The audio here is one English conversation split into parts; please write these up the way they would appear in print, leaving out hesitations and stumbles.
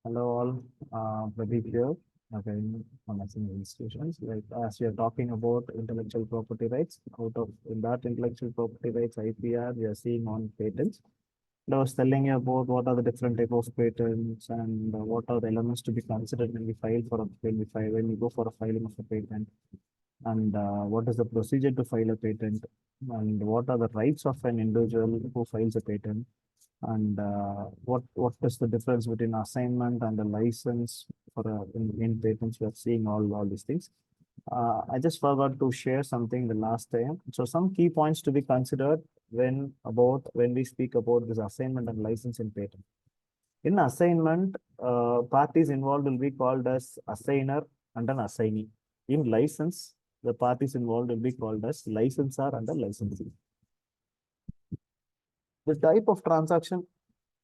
Hello all, Pradeep here, again from Institutions. Like as we are talking about intellectual property rights, out of in that intellectual property rights IPR, we are seeing on patents. And I was telling you about what are the different type of patents and what are the elements to be considered when we file for a when we go for a filing of a patent, and what is the procedure to file a patent, and what are the rights of an individual who files a patent, and what is the difference between assignment and a license for in patents. We are seeing all these things. I just forgot to share something the last time. So some key points to be considered when we speak about this assignment and license in patent. In assignment, parties involved will be called as assigner and an assignee. In license, the parties involved will be called as licensor and a licensee. The type of transaction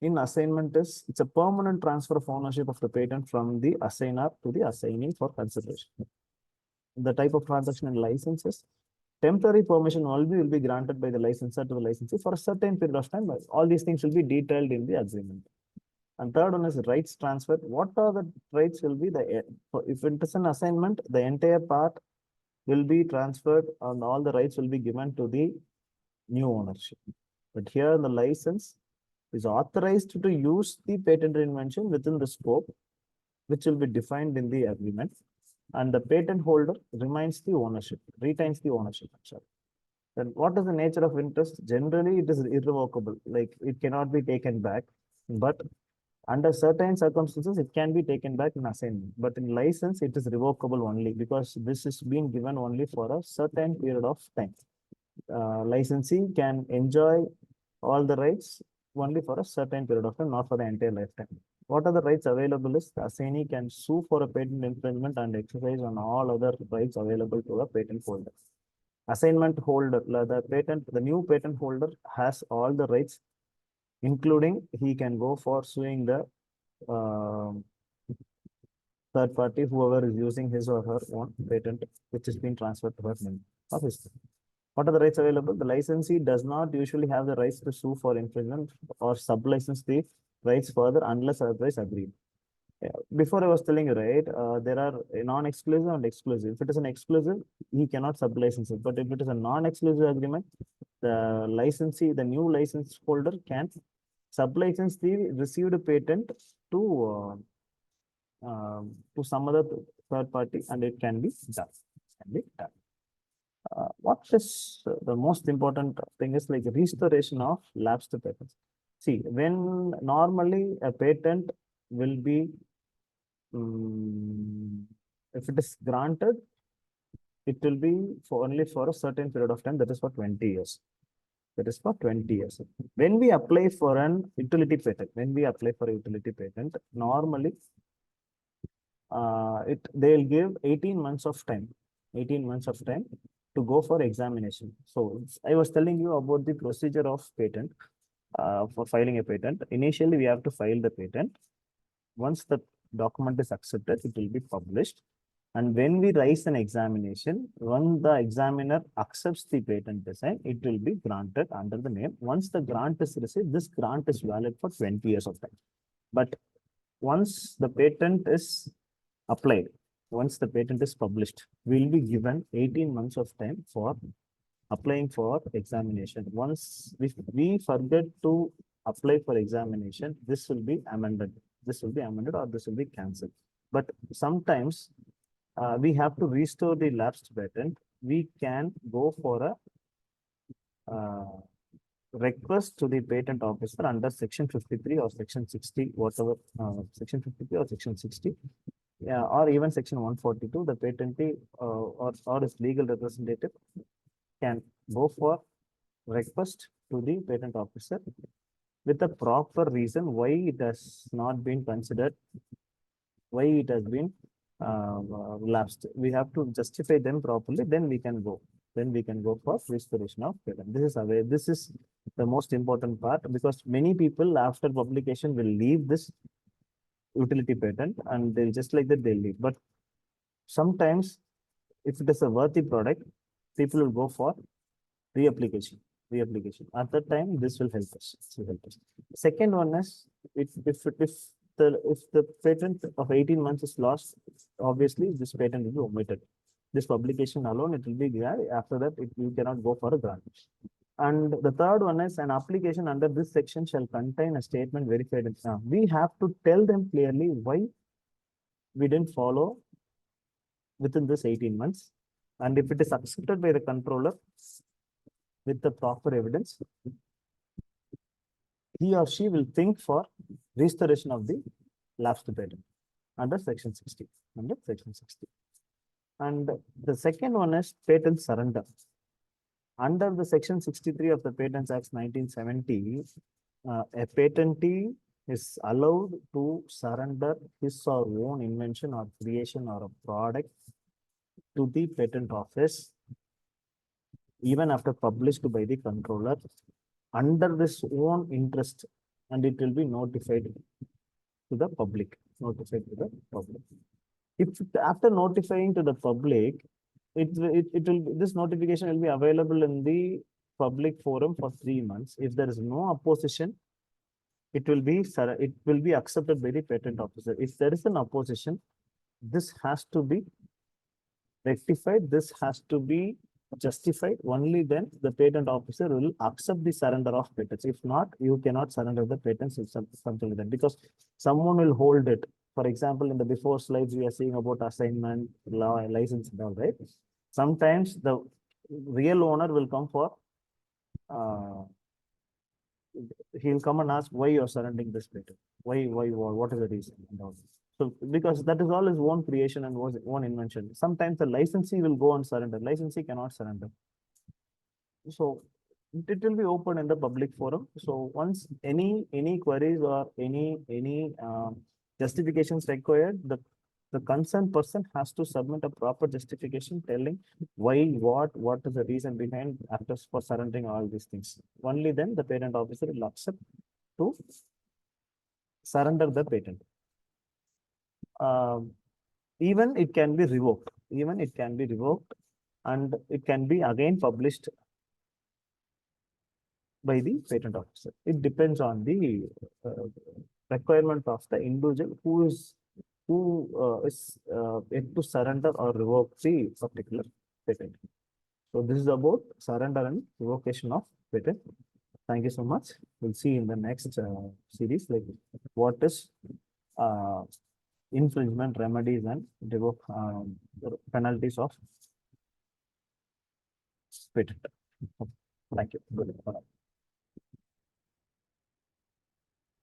in assignment is it's a permanent transfer of ownership of the patent from the assigner to the assignee for consideration. The type of transaction in licenses, temporary permission only will be granted by the licensor to the licensee for a certain period of time. All these things will be detailed in the agreement. And third one is rights transfer. What are the rights will be if it is an assignment, the entire part will be transferred and all the rights will be given to the new ownership. But here the license is authorized to use the patented invention within the scope, which will be defined in the agreement, and the patent holder retains the ownership. Then what is the nature of interest? Generally, it is irrevocable, like it cannot be taken back, but under certain circumstances, it can be taken back in assignment. But in license, it is revocable only because this is being given only for a certain period of time. Licensee can enjoy all the rights only for a certain period of time, not for the entire lifetime. What are the rights available is the assignee can sue for a patent infringement and exercise on all other rights available to a patent holder. Assignment holder, the new patent holder has all the rights, including he can go for suing the uh, third party, whoever is using his or her own patent, which has been transferred to her name of his. What are the rights available? The licensee does not usually have the rights to sue for infringement or sublicense the rights further unless otherwise agreed. Yeah. Before I was telling you, right, there are non-exclusive and exclusive. If it is an exclusive, he cannot sublicense it. But if it is a non-exclusive agreement, the licensee, the new license holder can sublicense the received patent to some other third party, and it can be done. What is the most important thing is like restoration of lapsed patents. See, when normally a patent will be, if it is granted, it will be only for a certain period of time, that is for 20 years. That is for 20 years. When we apply for an utility patent, normally they'll give 18 months of time to go for examination. So I was telling you about the procedure of patent. For filing a patent, initially we have to file the patent. Once the document is accepted, it will be published. And when we raise an examination, when the examiner accepts the patent design, it will be granted under the name. Once the grant is received, this grant is valid for 20 years of time. But once the patent is applied, once the patent is published, we will be given 18 months of time for applying for examination. Once we forget to apply for examination, this will be amended. Or this will be cancelled. But sometimes we have to restore the lapsed patent. We can go for a request to the patent officer under section 53 or section 60, whatever, section 53 or section 60, yeah, or even section 142, the patentee or its legal representative can go for request to the patent officer with a proper reason why it has not been considered, why it has been lapsed. We have to justify them properly, then we can go. For restoration of patent. This is the most important part, because many people after publication will leave this utility patent and they'll just like that they'll leave. But sometimes if it is a worthy product, people will go for reapplication. At that time, this will help us. Second one is if if the patent of 18 months is lost, obviously this patent will be omitted. This publication alone, it will be there. After that, you cannot go for a grant. And the third one is an application under this section shall contain a statement verified. We have to tell them clearly why we didn't follow within this 18 months. And if it is accepted by the controller with the proper evidence, he or she will think for restoration of the lapsed patent under section 60. Under section 60. And the second one is patent surrender. Under the section 63 of the Patents Act 1970, a patentee is allowed to surrender his or own invention or creation or a product to the patent office even after published by the controller under this own interest, and it will be notified to the public. If after notifying to the public, this notification will be available in the public forum for 3 months. If there is no opposition, it will be accepted by the patent officer. If there is an opposition, this has to be rectified. This has to be justified. Only then the patent officer will accept the surrender of patents. If not, you cannot surrender the patents. If something like that, because someone will hold it. For example, in the before slides, we are seeing about assignment, law, license, and all, right? Sometimes the real owner will come for, he'll come and ask why you're surrendering this patent. Why, what is the reason? And all. So, because that is all his own creation and was own invention. Sometimes the licensee will go and surrender. Licensee cannot surrender. So, it will be open in the public forum. So, once any queries or any justifications required, the concerned person has to submit a proper justification telling why, what is the reason behind after for surrendering all these things. Only then the patent officer will accept to surrender the patent. Even it can be revoked. And it can be again published by the patent officer. It depends on the requirement of the individual who is yet to surrender or revoke the particular patent. So this is about surrender and revocation of patent. Thank you so much. We'll see in the next series like what is infringement remedies and penalties of patent. Thank you. Good.